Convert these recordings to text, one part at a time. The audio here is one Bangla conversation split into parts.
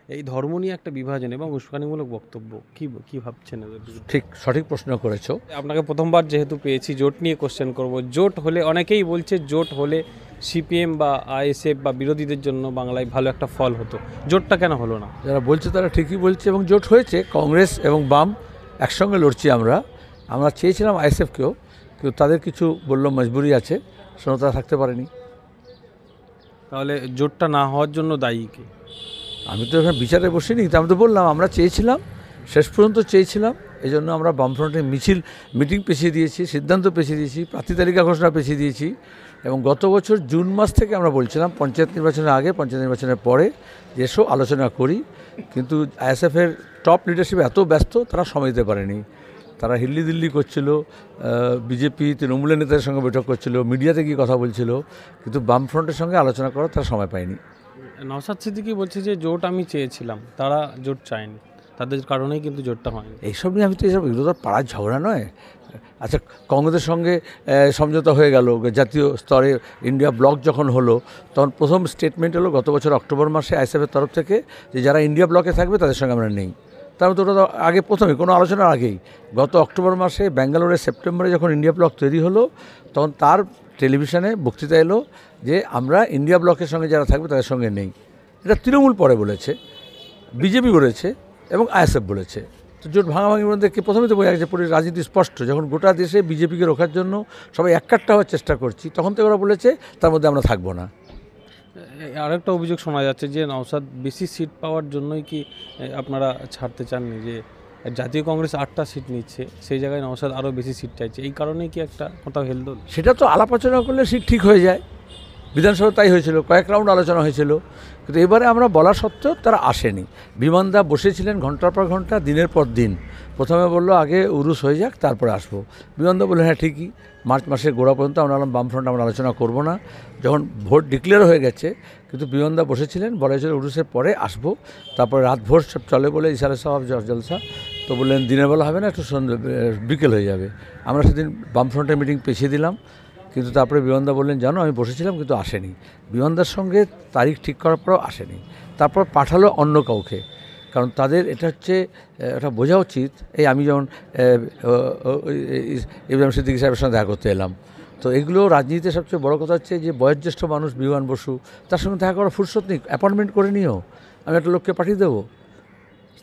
এই ধর্ম নিয়ে একটা বিভাজন এবং উস্কানিমূলক বক্তব্য, কি ভাবছেন এদের বিরুদ্ধে? ঠিক সঠিক প্রশ্ন করেছো। আপনাকে প্রথমবার যেহেতু পেয়েছি, জোট নিয়ে কোশ্চেন করব। জোট হলে, অনেকেই বলছে জোট হলে সিপিএম বা আইএসএফ বা বিরোধীদের জন্য বাংলায় ভালো একটা ফল হতো, জোটটা কেন হলো না? যারা বলছে তারা ঠিকই বলছে এবং জোট হয়েছে, কংগ্রেস এবং বাম একসঙ্গে লড়ছি আমরা। আমরা চেয়েছিলাম আইএসএফকেও, কিন্তু তাদের কিছু বললো মজবুরি আছে, শোনো তারা থাকতে পারেনি। তাহলে জোটটা না হওয়ার জন্য দায়ী কে? আমি তো এখানে বিচারে বসিনি, তো আমি তো বললাম আমরা চেয়েছিলাম, শেষ পর্যন্ত চেয়েছিলাম, এই জন্য আমরা বামফ্রন্টের মিটিং পেছিয়ে দিয়েছি, সিদ্ধান্ত পেছিয়ে দিয়েছি, প্রার্থী তালিকা ঘোষণা পেছিয়ে দিয়েছি। এবং গত বছর জুন মাস থেকে আমরা বলছিলাম পঞ্চায়েত নির্বাচনের আগে, পঞ্চায়েত নির্বাচনের পরে যে এসব আলোচনা করি, কিন্তু আইএসএফের টপ লিডারশিপ এত ব্যস্ত তারা সময় দিতে পারেনি। তারা হিল্লি দিল্লি করছিল, বিজেপি তৃণমূলের নেতাদের সঙ্গে বৈঠক করছিল, মিডিয়াতে গিয়ে কথা বলছিল, কিন্তু বামফ্রন্টের সঙ্গে আলোচনা করার তারা সময় পায়নি। নওশাদ সিদ্দিকী বলছে যে জোট আমি চেয়েছিলাম, তারা জোট চায়নি, তাদের কারণেই কিন্তু জোটটা হয়নি। এইসব নিয়ে আমি তো এইসব, এগুলো তো পাড়ার ঝগড়া নয়। আচ্ছা, কংগ্রেসের সঙ্গে সমঝোতা হয়ে গেল জাতীয় স্তরে, ইন্ডিয়া ব্লক যখন হলো তখন প্রথম স্টেটমেন্ট হলো গত বছর অক্টোবর মাসে আইএসএফের তরফ থেকে যে যারা ইন্ডিয়া ব্লকে থাকবে তাদের সঙ্গে আমরা নেই। তার তো ওটা তো আগে প্রথমে কোনো আলোচনার আগেই গত অক্টোবর মাসে ব্যাঙ্গালোরে সেপ্টেম্বরে যখন ইন্ডিয়া ব্লক তৈরি হলো তখন তার টেলিভিশনে বক্তৃতা এলো যে আমরা ইন্ডিয়া ব্লকের সঙ্গে যারা থাকবে তাদের সঙ্গে নেই। এটা তৃণমূল পরে বলেছে, বিজেপি বলেছে এবং আইএসএফ বলেছে। তো জোট ভাঙাভাঙির মধ্যে প্রথমে তো বোঝা গেছে রাজনীতি স্পষ্ট, যখন গোটা দেশে বিজেপিকে রোখার জন্য সবাই এককাট্টা হওয়ার চেষ্টা করছি, তখন তো ওরা বলেছে তার মধ্যে আমরা থাকবো না। আরেকটা অভিযোগ শোনা যাচ্ছে যে নওশাদ বেশি সিট পাওয়ার জন্যই কি আপনারা ছাড়তে চাননি, যে জাতীয় কংগ্রেস 8টা সিট নিচ্ছে, সেই জায়গায় নওশাদ আরও বেশি সিট চাইছে, এই কারণেই কি একটা কোথাও হেলদোল? সেটা তো আলাপ আলোচনা করলে সিট ঠিক হয়ে যায়। বিধানসভা তাই হয়েছিল, কয়েক রাউন্ড আলোচনা হয়েছিল, কিন্তু এবারে আমরা বলা সত্ত্বেও তারা আসেনি। বিমানদা বসেছিলেন ঘন্টার পর ঘন্টা, দিনের পর দিন। প্রথমে বললো আগে উরুস হয়ে যাক তারপরে আসবো। বিমানদা বললেন হ্যাঁ ঠিকই, মার্চ মাসের গোড়া পর্যন্ত আমরা বললাম বামফ্রন্ট আমরা আলোচনা করব না। যখন ভোট ডিক্লেয়ার হয়ে গেছে, কিন্তু বিমানদা বসেছিলেন, বলা হয়েছিল উরুসের পরে আসবো, তারপরে রাত ভোর সব চলে বলে ইশারা সাহেব জলসা, তো বললেন দিনের বেলা হবে না, একটু সন্ধ্যে বিকেল হয়ে যাবে। আমরা সেদিন বামফ্রন্টের মিটিং পেছিয়ে দিলাম, কিন্তু তারপরে বিমানদা বললেন জানো আমি বসেছিলাম কিন্তু আসেনি। বিমানদার সঙ্গে তারিখ ঠিক করার পরেও আসেনি, তারপর পাঠালো অন্য কাউকে। কারণ তাদের এটা হচ্ছে, এটা বোঝা উচিত, এই আমি যেমন ইব্রাহিম সিদ্দিকী সাহেবের সঙ্গে দেখা করতে এলাম, তো এগুলো রাজনীতিতে সবচেয়ে বড় কথা হচ্ছে যে বয়োজ্যেষ্ঠ মানুষ বিমান বসু, তার সঙ্গে দেখা করার ফুরসত নেই, অ্যাপয়েন্টমেন্ট করে নিও, আমি একটা লোককে পাঠিয়ে দেবো।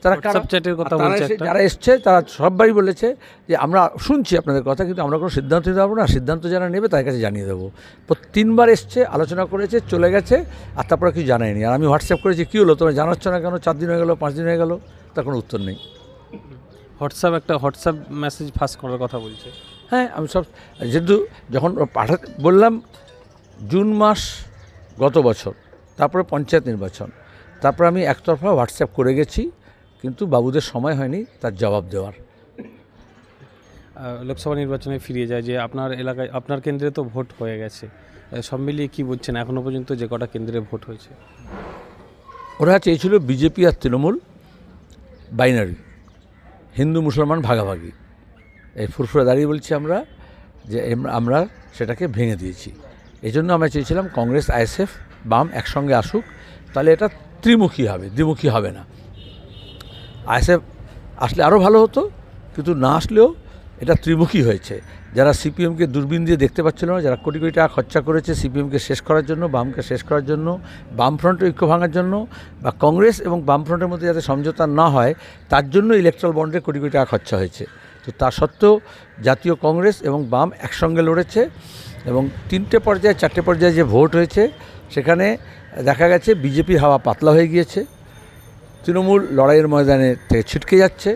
তারা চ্যাটের কথা বলছে, যারা এসছে তারা সবাই বলেছে যে আমরা শুনছি আপনাদের কথা, কিন্তু আমরা কোনো সিদ্ধান্ত নিতে পারবো না, সিদ্ধান্ত যারা নেবে তাদের কাছে জানিয়ে দেবো। 3বার এসছে, আলোচনা করেছে, চলে গেছে, আর তারপরে কিছু জানায়নি। আর আমি হোয়াটসঅ্যাপ করেছি কী হলো তোমরা জানাচ্ছ না কেন, 4 দিন হয়ে গেলো, 5 দিন হয়ে গেলো, তার কোনো উত্তর নেই। হোয়াটসঅ্যাপ মেসেজ ফাঁস করার কথা বলছে। হ্যাঁ, আমি সব যেহেতু যখন পাঠাতে বললাম জুন মাস গত বছর, তারপরে পঞ্চায়েত নির্বাচন, তারপর আমি একতরফা হোয়াটসঅ্যাপ করে গেছি, কিন্তু বাবুদের সময় হয়নি তার জবাব দেওয়ার। লোকসভা নির্বাচনে ফিরে যায় যে আপনার এলাকায়, আপনার কেন্দ্রে তো ভোট হয়ে গেছে, সব মিলিয়ে কী বলছেন এখনও পর্যন্ত যে কটা কেন্দ্রে ভোট হয়েছে? ওরা চেয়েছিল বিজেপি আর তৃণমূল বাইনারি, হিন্দু মুসলমান ভাগাভাগি, এই ফুরফুরে দাঁড়িয়ে বলছি আমরা যে আমরা সেটাকে ভেঙে দিয়েছি। এই জন্য আমরা চেয়েছিলাম কংগ্রেস আইএসএফ বাম একসঙ্গে আসুক, তাহলে এটা ত্রিমুখী হবে, দ্বিমুখী হবে না। আইএসএফ আসলে আরও ভালো হতো, কিন্তু না আসলেও এটা ত্রিমুখী হয়েছে। যারা সিপিএমকে দূরবীন দিয়ে দেখতে পাচ্ছিল না, যারা কোটি কোটি টাকা খরচা করেছে সিপিএমকে শেষ করার জন্য, বামকে শেষ করার জন্য, বামফ্রন্টের ঐক্য ভাঙার জন্য, বা কংগ্রেস এবং বামফ্রন্টের মধ্যে যাতে সমঝোতা না হয় তার জন্য ইলেকট্রাল বন্ডে কোটি কোটি টাকা খরচা হয়েছে। তো তা সত্ত্বেও জাতীয় কংগ্রেস এবং বাম একসঙ্গে লড়েছে, এবং 3টে পর্যায়ে 4টে পর্যায়ে যে ভোট হয়েছে সেখানে দেখা গেছে বিজেপির হাওয়া পাতলা হয়ে গিয়েছে, তৃণমূল লড়াইয়ের ময়দানে থেকে ছিটকে যাচ্ছে।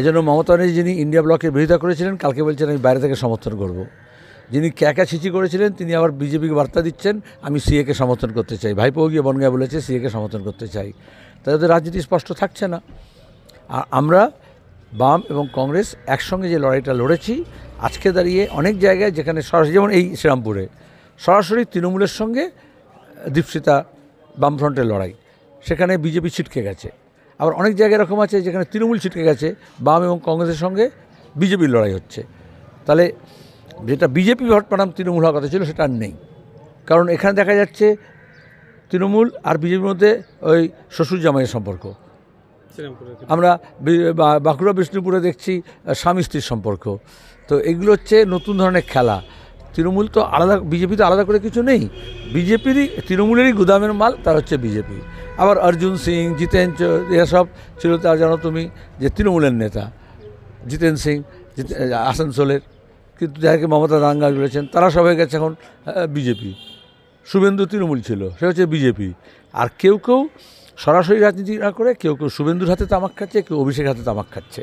এজন্য মমতা ব্যানার্জি যিনি ইন্ডিয়া ব্লকের বিরোধিতা করেছিলেন, কালকে বলছেন আমি বাইরে থেকে সমর্থন করব। যিনি ক্যাকা ছিচি করেছিলেন তিনি আবার বিজেপিকে বার্তা দিচ্ছেন আমি সিএকে সমর্থন করতে চাই। ভাইপো গিয়ে বনগাঁ বলেছে সিএকে সমর্থন করতে চাই। তাদের রাজনীতি স্পষ্ট থাকছে না। আর আমরা বাম এবং কংগ্রেস একসঙ্গে যে লড়াইটা লড়েছি, আজকে দাঁড়িয়ে অনেক জায়গায় যেখানে সরাসরি, যেমন এই শ্রীরামপুরে সরাসরি তৃণমূলের সঙ্গে দীপশিতা বামফ্রন্টের লড়াই, সেখানে বিজেপি ছিটকে গেছে। আবার অনেক জায়গায় এরকম আছে যেখানে তৃণমূল ছিটকে গেছে, বাম এবং কংগ্রেসের সঙ্গে বিজেপির লড়াই হচ্ছে। তাহলে যেটা বিজেপি ভোট পানাম তৃণমূল হওয়ার কথা ছিল সেটা আর নেই। কারণ এখানে দেখা যাচ্ছে তৃণমূল আর বিজেপির মধ্যে ওই শ্বশুর জামাইয়ের সম্পর্ক। শ্রীরামপুরের ক্ষেত্রে। আমরা বাঁকুড়া বিষ্ণুপুরে দেখছি স্বামী স্ত্রীর সম্পর্ক। তো এগুলো হচ্ছে নতুন ধরনের খেলা। তৃণমূল তো আলাদা, বিজেপি তো আলাদা করে কিছু নেই, বিজেপিরই তৃণমূলেরই গুদামের মাল, তার হচ্ছে বিজেপি। আবার অর্জুন সিং, জিতেন এরা সব ছিল, তার জানো তুমি যে তৃণমূলের নেতা জিতেন সিং আসানসোলের, কিন্তু যাকে মমতা দাঙ্গা করেছেন তারা সবাই গেছে এখন বিজেপি। শুভেন্দু তৃণমূল ছিল, সে হচ্ছে বিজেপি। আর কেউ কেউ সরাসরি রাজনীতি না করে কেউ কেউ শুভেন্দুর হাতে তামাক খাচ্ছে, কেউ অভিষেকের হাতে তামাক খাচ্ছে।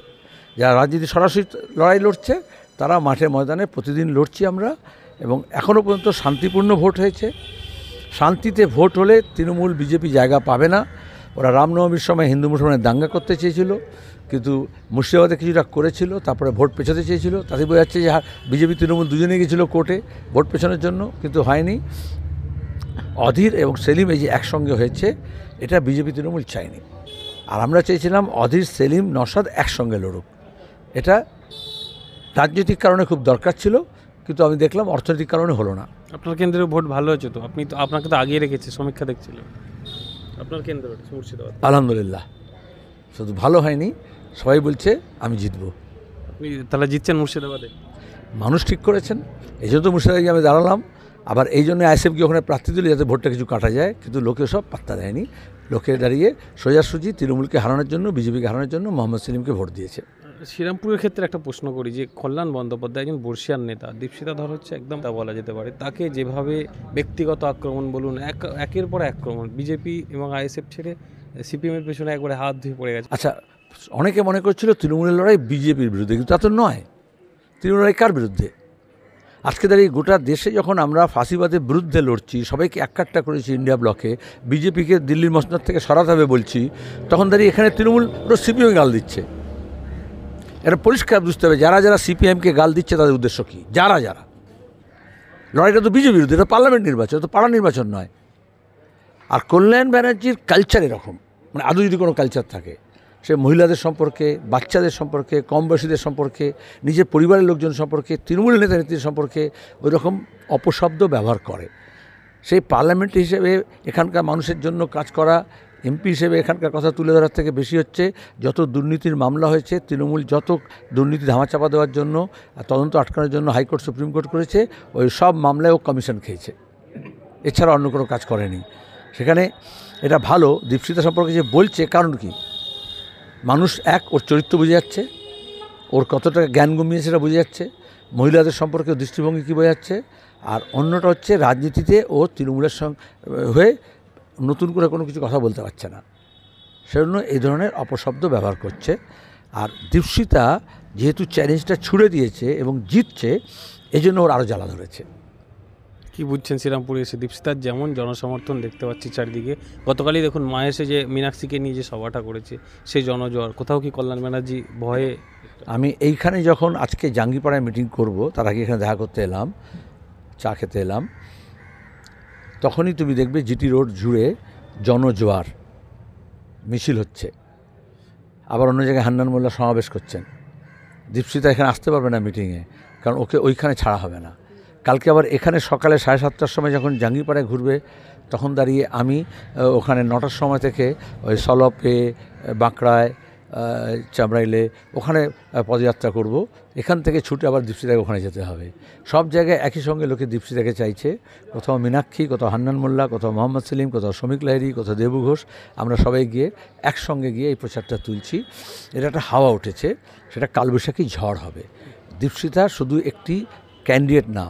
যারা রাজনীতি সরাসরি লড়াই লড়ছে তারা মাঠে ময়দানে প্রতিদিন লড়ছি আমরা, এবং এখনও পর্যন্ত শান্তিপূর্ণ ভোট হয়েছে। শান্তিতে ভোট হলে তৃণমূল বিজেপি জায়গা পাবে না। ওরা রামনবমীর সময় হিন্দু মুসলমানের দাঙ্গা করতে চেয়েছিল, কিন্তু মুর্শিদাবাদে কিছুটা করেছিল, তারপরে ভোট পেছাতে চেয়েছিল। তাতে বোঝা যাচ্ছে যে বিজেপি তৃণমূল দুজনেই গেছিলো কোর্টে ভোট পেছানোর জন্য, কিন্তু হয়নি। অধীর এবং সেলিম এই যে একসঙ্গে হয়েছে, এটা বিজেপি তৃণমূল চায়নি। আর আমরা চেয়েছিলাম অধীর, সেলিম, নওশাদ একসঙ্গে লড়ুক। এটা রাজনৈতিক কারণে খুব দরকার ছিল, কিন্তু আমি দেখলাম অর্থনৈতিক কারণে হলো না। আপনার কেন্দ্রের ভোট ভালো হয়েছে তো, আপনি তো, আপনাকে তো আগিয়ে রেখেছে, সমীক্ষা দেখছিলেন আপনার কেন্দ্র মুর্শিদাবাদ। আলহামদুলিল্লাহ, শুধু ভালো হয়নি, সবাই বলছে আমি জিতবো। আপনি তাহলে জিতছেন মুর্শিদাবাদে? মানুষ ঠিক করেছেন, এই জন্য তো মুর্শিদাবাদে আমি দাঁড়ালাম। আবার এই জন্য আইএসএফকে ওখানে প্রার্থী দিলে যাতে ভোটটা কিছু কাটা যায়, কিন্তু লোকে সব পাত্তা দেয়নি। লোকে দাঁড়িয়ে সোজাসুজি তৃণমূলকে হারানোর জন্য, বিজেপিকে হারানোর জন্য মোহাম্মদ সেলিমকে ভোট দিয়েছে। শ্রীরামপুরের ক্ষেত্রে একটা প্রশ্ন করি যে কল্যাণ বন্দ্যোপাধ্যায় একজন বর্ষিয়ান নেতা, দীপশিতা ধর হচ্ছে একদম তা বলা যেতে পারে, তাকে যেভাবে ব্যক্তিগত আক্রমণ বলুন, একের পর আক্রমণ, বিজেপি এবং আইএসএফ ছেড়ে সিপিএমের পেছনে একবারে হাত ধুয়ে পড়ে গেছে। আচ্ছা, অনেকে মনে করছিল তৃণমূলের লড়াই বিজেপির বিরুদ্ধে, কিন্তু তা তো নয়। তৃণমূল লড়াই কার বিরুদ্ধে? আজকে দাঁড়িয়ে গোটা দেশে যখন আমরা ফাঁসিবাদের বিরুদ্ধে লড়ছি, সবাইকে এককাট্টা করেছি ইন্ডিয়া ব্লকে, বিজেপিকে দিল্লির মসনদ থেকে সরাতে হবে বলছি, তখন দাঁড়িয়ে এখানে তৃণমূল ওরা সিপিএম গাল দিচ্ছে। এটা পরিষ্কার বুঝতে হবে যারা যারা সিপিএমকে গাল দিচ্ছে তাদের উদ্দেশ্য কী। যারা যারা লড়াইটা তো বিজেপির বিরুদ্ধে, এটা পার্লামেন্ট নির্বাচন, তো পাড়া নির্বাচন নয়। আর কল্যাণ ব্যানার্জির কালচার এরকম, মানে আদৌ যদি কোনো কালচার থাকে, সে মহিলাদের সম্পর্কে, বাচ্চাদের সম্পর্কে, কম বয়সীদের সম্পর্কে, নিজের পরিবারের লোকজন সম্পর্কে, তৃণমূলের নেতা নেত্রীর সম্পর্কে ওই রকম অপশব্দ ব্যবহার করে। সেই পার্লামেন্ট হিসেবে এখানকার মানুষের জন্য কাজ করা, এমপি হিসেবে এখানকার কথা তুলে ধরার থেকে বেশি হচ্ছে যত দুর্নীতির মামলা হয়েছে, তৃণমূল যত দুর্নীতি ধামাচাপা দেওয়ার জন্য, তদন্ত আটকানোর জন্য হাইকোর্ট সুপ্রিম কোর্ট করেছে, ওই সব মামলায় ও কমিশন খেয়েছে, এছাড়া অন্য কোনো কাজ করেনি। সেখানে এটা ভালো দীপশিতা সম্পর্কে যে বলছে, কারণ কি, মানুষ এক ওর চরিত্র বুঝে যাচ্ছে, ওর কতটা জ্ঞান গমিয়ে সেটা বুঝে যাচ্ছে, মহিলাদের সম্পর্কে দৃষ্টিভঙ্গি কী বোঝা যাচ্ছে। আর অন্যটা হচ্ছে রাজনীতিতে ও তৃণমূলের সঙ্গে হয়ে নতুন করে কোনো কিছু কথা বলতে পারছে না, সেজন্য এই ধরনের অপশব্দ ব্যবহার করছে। আর দীপশিতা যেহেতু চ্যালেঞ্জটা ছুড়ে দিয়েছে এবং জিতছে, এই জন্য ওর আরও জ্বালা ধরেছে। কি বুঝছেন শ্রীরামপুরে এসে দীপশিতার যেমন জনসমর্থন দেখতে পাচ্ছি চারিদিকে, গতকালই দেখুন মায়েসে যে মীনাক্ষীকে নিয়ে যে সভাটা করেছে, সেই জনজোয়ার, কোথাও কি কল্যাণ ব্যানার্জি ভয়ে? আমি এইখানে যখন আজকে জাঙ্গিপাড়ায় মিটিং করব, তার আগে এখানে দেখা করতে এলাম, চা খেতে এলাম, তখনই তুমি দেখবে জিটি রোড জুড়ে জনজোয়ার মিছিল হচ্ছে। আবার অন্য জায়গায় হান্নান মোল্লা সমাবেশ করছেন। দীপশিতা এখানে আসতে পারবে না মিটিংয়ে, কারণ ওকে ওইখানে ছাড়া হবে না। কালকে আবার এখানে সকালে 7:30টার সময় যখন জাঙ্গিপাড়ায় ঘুরবে, তখন দাঁড়িয়ে আমি ওখানে 9টার সময় থেকে ওই সলপে, বাঁকড়ায়, চামড়াইলে ওখানে পদযাত্রা করব। এখান থেকে ছুটে আবার দীপশিতাকে ওখানে যেতে হবে। সব জায়গায় একই সঙ্গে লোকে দীপশিতাকে চাইছে, কোথাও মীনাক্ষী, কোথাও হান্নান মোল্লা, কোথাও মোহাম্মদ সেলিম, কোথাও শ্রমিক লাহিড়ী, কোথাও দেবু ঘোষ, আমরা সবাই গিয়ে একসঙ্গে গিয়ে এই প্রচারটা তুলছি। এটা একটা হাওয়া উঠেছে, সেটা কালবৈশাখী ঝড় হবে। দীপশিতা শুধু একটি ক্যান্ডিডেট না,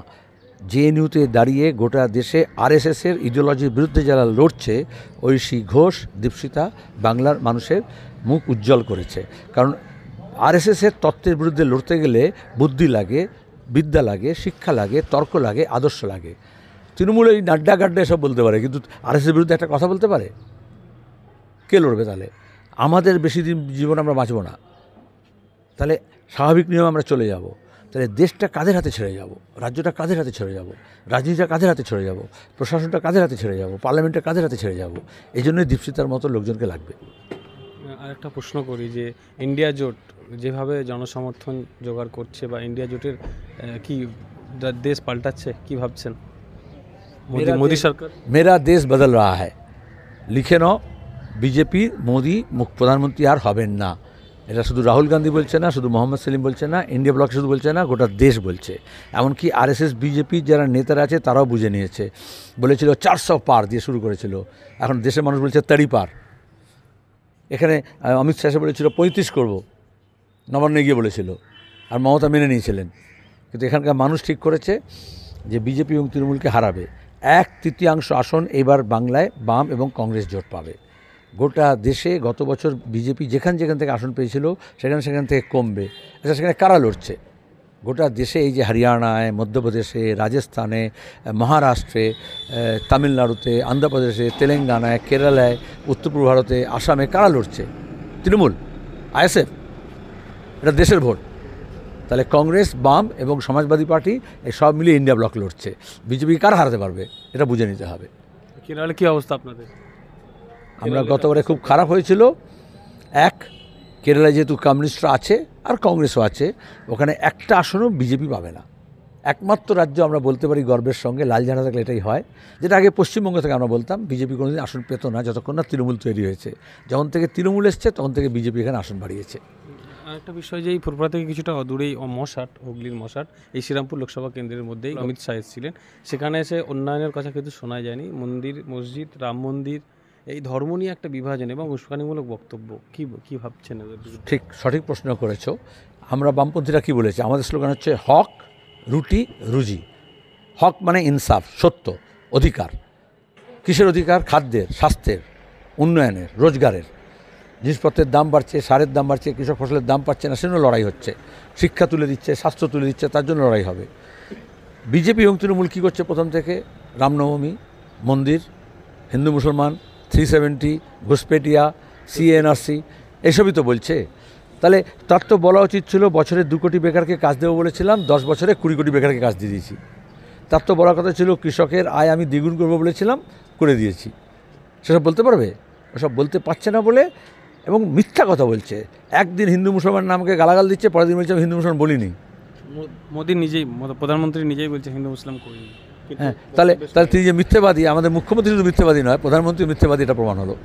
জেএনইউতে দাঁড়িয়ে গোটা দেশে আরএসএসের ইডিওলজির বিরুদ্ধে যারা লড়ছে, ঐশী ঘোষ, দীপশিতা বাংলার মানুষের মুখ উজ্জ্বল করেছে। কারণ আরএসএসের তত্ত্বের বিরুদ্ধে লড়তে গেলে বুদ্ধি লাগে, বিদ্যা লাগে, শিক্ষা লাগে, তর্ক লাগে, আদর্শ লাগে। তৃণমূল এই নাড্ডা গাড্ডা এসব বলতে পারে, কিন্তু আরএসএসের বিরুদ্ধে একটা কথা বলতে পারে? কে লড়বে তাহলে? আমাদের বেশি দিন জীবন আমরা বাঁচব না, তাহলে স্বাভাবিক নিয়মে আমরা চলে যাব। তাহলে দেশটা কাদের হাতে ছেড়ে যাব? রাজ্যটা কাদের হাতে ছেড়ে যাব? রাজনীতিটা কাদের হাতে ছেড়ে যাব? প্রশাসনটা কাদের হাতে ছেড়ে যাব? পার্লামেন্টটা কাদের হাতে ছেড়ে যাব? এই জন্যই দীপশিতার মতো লোকজনকে লাগবে। আরেকটা প্রশ্ন করি যে ইন্ডিয়া জোট যেভাবে জনসমর্থন জোগাড় করছে, বা ইন্ডিয়া জোটের কি দেশ পাল্টাচ্ছে, কি ভাবছেন মোদি সরকার? मेरा देश बदल रहा है। লিখে নাও, বিজেপি মোদি প্রধানমন্ত্রী আর হবেন না। এটা শুধু রাহুল গান্ধী বলছে না, শুধু মোহাম্মদ সেলিম বলছে না, ইন্ডিয়া ব্লক শুধু বলছে না, গোটা দেশ বলছে। এমনকি আরএসএস বিজেপির যারা নেতারা আছে তারাও বুঝে নিয়েছে। বলেছিল 400 পার দিয়ে শুরু করেছিল, এখন দেশের মানুষ বলছে 30 পার। এখানে অমিত শাহ এসে বলেছিল 35 করব, নবান্নে গিয়ে বলেছিল, আর মমতা মেনে নিয়েছিলেন। কিন্তু এখানকার মানুষ ঠিক করেছে যে বিজেপি এবং তৃণমূলকে হারাবে। 1/3 আসন এবার বাংলায় বাম এবং কংগ্রেস জোট পাবে। গোটা দেশে গত বছর বিজেপি যেখান থেকে আসন পেয়েছিল সেখান থেকে কমবে। আচ্ছা, সেখানে কারা লড়ছে? গোটা দেশে এই যে হরিয়ানায়, মধ্যপ্রদেশে, রাজস্থানে, মহারাষ্ট্রে, তামিলনাড়ুতে, অন্ধ্রপ্রদেশে, তেলেঙ্গানায়, কেরালায়, উত্তর পূর্ব ভারতে, আসামে কারা লড়ছে? তৃণমূল, আইএসএফ। এটা দেশের ভোট। তাহলে কংগ্রেস, বাম এবং সমাজবাদী পার্টি এই সব মিলিয়ে ইন্ডিয়া ব্লক লড়ছে। বিজেপি কারা হারাতে পারবে এটা বুঝে নিতে হবে। কেরালে কী অবস্থা আপনাদের? আমরা গতবারে খুব খারাপ হয়েছিল। কেরালায় যেহেতু কমিউনিস্টরা আছে আর কংগ্রেসও আছে, ওখানে একটা আসনও বিজেপি পাবে না। একমাত্র রাজ্য আমরা বলতে পারি গর্বের সঙ্গে, লাল ঝান্ডা থাকলে এটাই হয়, যেটা আগে পশ্চিমবঙ্গ থেকে আমরা বলতাম বিজেপি কোনোদিন আসন পেত না যতক্ষণ না তৃণমূল তৈরি হয়েছে। যখন থেকে তৃণমূল এসছে তখন থেকে বিজেপি এখানে আসন বাড়িয়েছে। আরেকটা বিষয় যে এই ফুরফুরা থেকে কিছুটা দূরেই মশাট, হুগলির মশাট, এই শ্রীরামপুর লোকসভা কেন্দ্রের মধ্যেই অমিত শাহ এসেছিলেন। সেখানে এসে উন্নয়নের কথা কিন্তু শোনা যায়নি। মন্দির, মসজিদ, রাম মন্দির, এই ধর্ম নিয়ে একটা বিভাজন এবং উস্কানিমূলক বক্তব্য, কি ভাবছেন এদের বিরুদ্ধে? ঠিক সঠিক প্রশ্ন করেছো। আমরা বামপন্থীরা কি বলেছি? আমাদের স্লোগান হচ্ছে হক, রুটি, রুজি। হক মানে ইনসাফ, সত্য, অধিকার। কিসের অধিকার? খাদ্যের, স্বাস্থ্যের, উন্নয়নের, রোজগারের। জিনিসপত্রের দাম বাড়ছে, সারের দাম বাড়ছে, কৃষক ফসলের দাম পাচ্ছে না, সেজন্য লড়াই হচ্ছে। শিক্ষা তুলে দিচ্ছে, স্বাস্থ্য তুলে দিচ্ছে, তার জন্য লড়াই হবে। বিজেপি এবং তৃণমূল কী করছে? প্রথম থেকে রামনবমী, মন্দির, হিন্দু মুসলমান, 370, ঘুষপেটিয়া, সিএনআরসি, এসবই তো বলছে। তাহলে তার তো বলা উচিত ছিল বছরে 2 কোটি বেকারকে কাজ দেবো বলেছিলাম, 10 বছরে 20 কোটি বেকারকে কাজ দিয়ে দিয়েছি। তার তো বলার কথা ছিল কৃষকের আয় আমি দ্বিগুণ করবো বলেছিলাম, করে দিয়েছি। সেসব বলতে পারবে? ওসব বলতে পারছে না বলে, এবং মিথ্যা কথা বলছে। একদিন হিন্দু মুসলমান নামকে গালাগাল দিচ্ছে, পরের দিন বলছে আমি হিন্দু মুসলমান বলিনি। মোদি নিজেই, প্রধানমন্ত্রী নিজেই বলছে হিন্দু মুসলিম করিনি। হ্যাঁ, তাহলে তিনি যে মিথ্যেবাদী, আমাদের মুখ্যমন্ত্রী শুধু মিথ্যেবাদী নয়, প্রধানমন্ত্রী মিথ্যেবাদী, এটা প্রমাণ হলো।